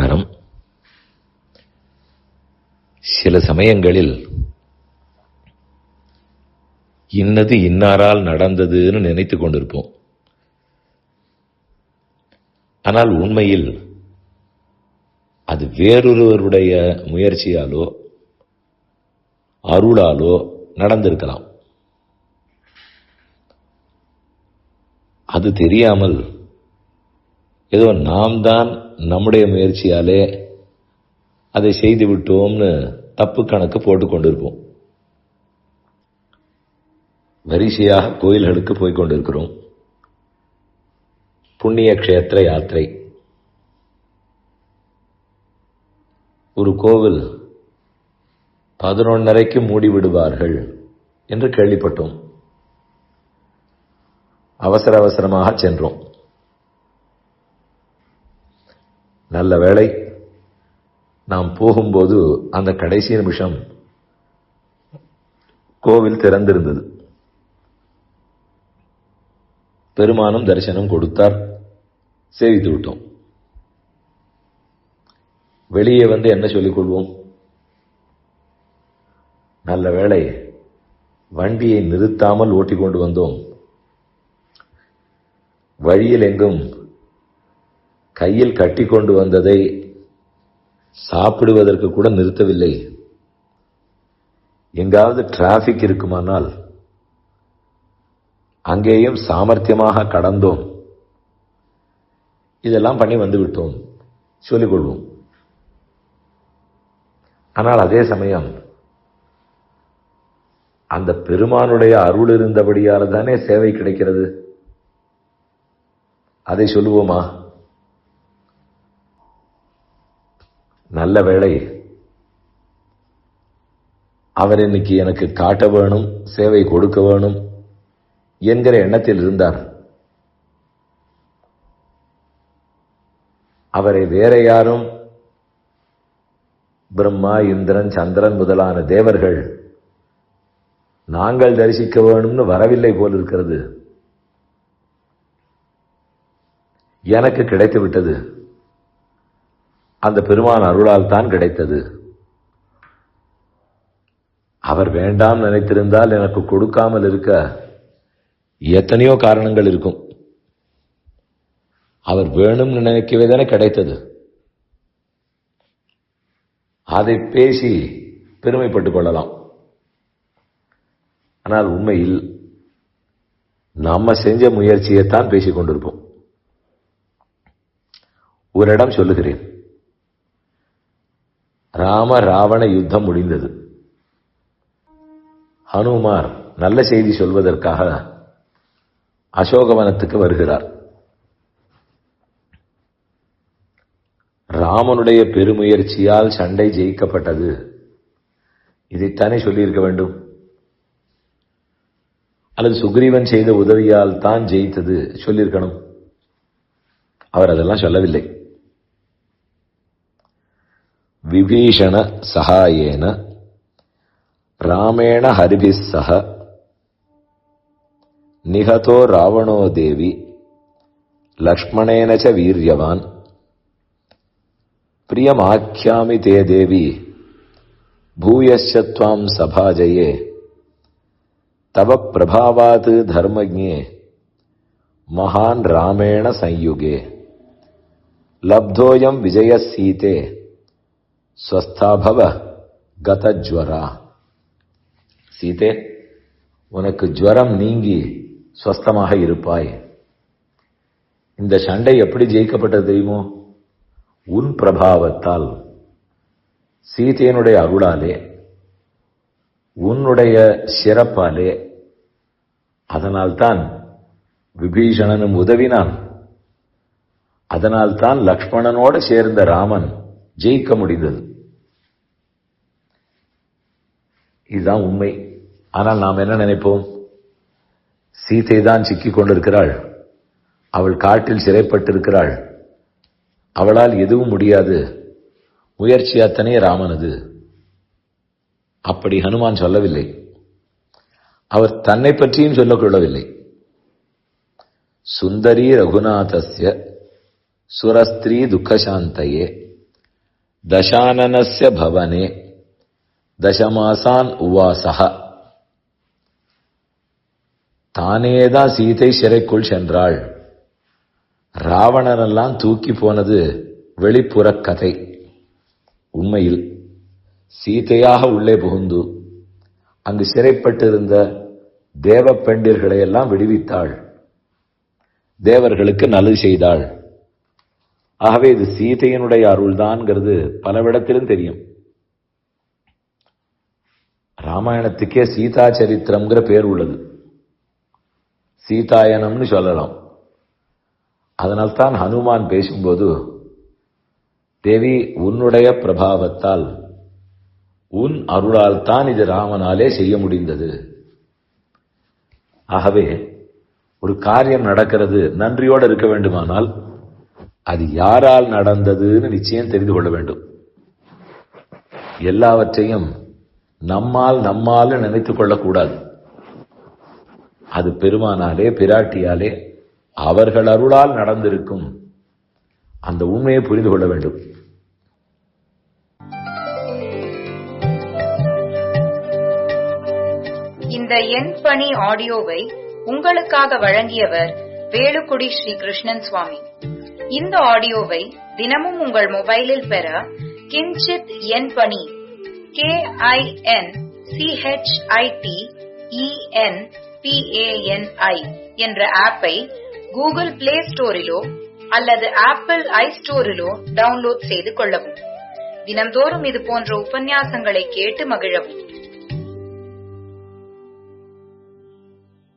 நமஸ்காரம். சில சமயங்களில் இன்னது இன்னாரால் நடந்ததுன்னு நினைத்துக் கொண்டிருப்போம். ஆனால் உண்மையில் அது வேறொருவருடைய முயற்சியாலோ அருளாலோ நடந்திருக்கலாம். அது தெரியாமல் ஏதோ நாம் தான் நம்முடைய முயற்சியாலே அதை செய்து விட்டோம்னு தப்பு கணக்கு போட்டுக் கொண்டிருப்போம். வரிசையாக கோயில்களுக்கு போய்க் கொண்டிருக்கிறோம். புண்ணிய க்ஷேத்திர யாத்திரை. ஒரு கோவில் 11:30க்கு மூடிவிடுவார்கள் என்று கேள்விப்பட்டோம். அவசர அவசரமாக சென்றோம். நல்ல வேளை, நாம் போகும்போது அந்த கடைசி நிமிஷம் கோவில் திறந்திருந்தது. பெருமானும் தரிசனம் கொடுத்தார். சேவித்து விட்டோம். வெளியே வந்து என்ன சொல்லிக் கொள்வோம்? நல்ல வேளை, வண்டியை நிறுத்தாமல் ஓட்டிக் கொண்டு வந்தோம். வழியில் எங்கும் கையில் கட்டி கொண்டு வந்ததை சாப்பிடுவதற்கு கூட நிறுத்தவில்லை. எங்காவது டிராபிக் இருக்குமானால் அங்கேயும் சாமர்த்தியமாக கடந்தோம். இதெல்லாம் பண்ணி வந்து விட்டோம் சொல்லிக் கொள்வோம். ஆனால் அதே சமயம் அந்த பெருமானுடைய அருள் இருந்தபடியால் தானே சேவை கிடைக்கிறது. அதை சொல்லுவோமா? நல்ல வேளை, அவர் இன்னைக்கு எனக்கு காட்ட வேணும், சேவை கொடுக்க வேணும் என்கிற எண்ணத்தில் இருந்தார். அவரை வேற யாரும் பிரம்மா, இந்திரன், சந்திரன் முதலான தேவர்கள் நாங்கள் தரிசிக்க வேணும்னு வரவில்லை போல் இருக்கிறது. எனக்கு கிடைத்து விட்டது. அந்த பெருமான் அருளால் தான் கிடைத்தது. அவர் வேண்டாம் நினைத்திருந்தால் எனக்கு கொடுக்காமல் இருக்க எத்தனையோ காரணங்கள் இருக்கும். அவர் வேணும்னு நினைக்கவே தானே கிடைத்தது. அதை பேசி பெருமைப்பட்டுக் கொள்ளலாம். ஆனால் உண்மையில் நம்ம செஞ்ச முயற்சியைத்தான் பேசிக் கொண்டிருப்போம். ஒரு இடம் சொல்லுகிறேன். ராம ராவண யுத்தம் முடிந்தது. ஹனுமார் நல்ல செய்தி சொல்வதற்காக அசோகவனத்துக்கு வருகிறார். ராமனுடைய பெருமுயற்சியால் சண்டை ஜெயிக்கப்பட்டது. இதைத்தானே சொல்லியிருக்க வேண்டும். அல்லது சுக்ரீவன் செய்த உதவியால் தான் ஜெயித்தது சொல்லியிருக்கணும். அவர் அதெல்லாம் சொல்லவில்லை. விபீஷண சகாயேன ராமேண ஹரிபிஸ் சஹ நிஹதோ ராவணோ தேவி லக்ஷ்மணேன ச வீர்யவான் பிரியமாக்யாமி தே தேவி பூயஸ்ய த்வாம் சபாஜயே தவ பிரபாவாத் தர்மஜ்ஞே மகான் ராமேண சயுகே லப்தோயம் விஜய சீதே ஸ்வஸ்தாபவ கதஜ்வரா. சீதே, உனக்கு ஜுவரம் நீங்கி ஸ்வஸ்தமாக இருப்பாய். இந்த சண்டை எப்படி ஜெயிக்கப்பட்டது தெரியுமோ? உன் பிரபாவத்தால், சீதையனுடைய அருளாலே, உன்னுடைய சிறப்பாலே. அதனால்தான் விபீஷணனும் உதவினான். அதனால்தான் லக்ஷ்மணனோடு சேர்ந்த ராமன் ஜெயிக்க முடிந்தது. இதுதான் உண்மை. ஆனால் நாம் என்ன நினைப்போம்? சீதை தான் சிக்கிக் கொண்டிருக்கிறாள், அவள் காட்டில் சிறைப்பட்டிருக்கிறாள், அவளால் எதுவும் முடியாது, முயற்சி அத்தனை ராமனது. அப்படி ஹனுமான் சொல்லவில்லை. அவர் தன்னை பற்றியும் சொல்லிக் கொள்ளவில்லை. சுந்தரி ரகுநாதஸ்ய சுரஸ்திரீ துக்கசாந்தையே தசானனஸ்ய பவனே தசமாசான் உவாசக. தானேதான் சீதை சிறைக்குள் சென்றாள். ராவணனெல்லாம் தூக்கி போனது வெளிப்புற கதை. உண்மையில் சீதையாக உள்ளே புகுந்து அங்கு சிறைப்பட்டிருந்த தேவ பெண்டிர்களை எல்லாம் விடுவித்தாள். தேவர்களுக்கு நல்லது செய்தாள். ஆகவே இது சீதையினுடைய அருள்தான்ங்கிறது பலவிடத்திலும் தெரியும். ராமாயணத்துக்கே சீதா சரித்திரம்ங்கிற பேர் உள்ளது. சீதாயனம்னு சொல்லலாம். அதனால்தான் ஹனுமான் பேசும்போது, தேவி உன்னுடைய பிரபாவத்தால் உன் அருளால் தான் இது ராமனாலே செய்ய முடிந்தது. ஆகவே ஒரு காரியம் நடக்கிறது நன்றியோடு இருக்க வேண்டுமானால் அது யாரால் நடந்ததுன்னு நிச்சயம் தெரிந்து கொள்ள வேண்டும். எல்லாவற்றையும் நம்மால் நினைத்துக் கொள்ளக்கூடாது. அது பெருமானாலே பிராட்டியாலே அவர்கள் அருளால் நடந்திருக்கும். அந்த உண்மையை புரிந்து கொள்ள வேண்டும். இந்த என் பணி ஆடியோவை உங்களுக்காக வழங்கியவர் வேலுக்குடி ஸ்ரீ கிருஷ்ணன் சுவாமி. இந்த ஆடியோவை தினமும் உங்கள் மொபைலில் பெற கிஞ்சித் என் பணி KINCHITENPANI என்ற ஆப்பை கூகுள் பிளே ஸ்டோரிலோ அல்லது ஆப்பிள் ஐஸ்டோரிலோ டவுன்லோட் செய்து கொள்ளவும். தினம்தோறும் இது போன்ற உபன்யாசங்களை கேட்டு மகிழவும்.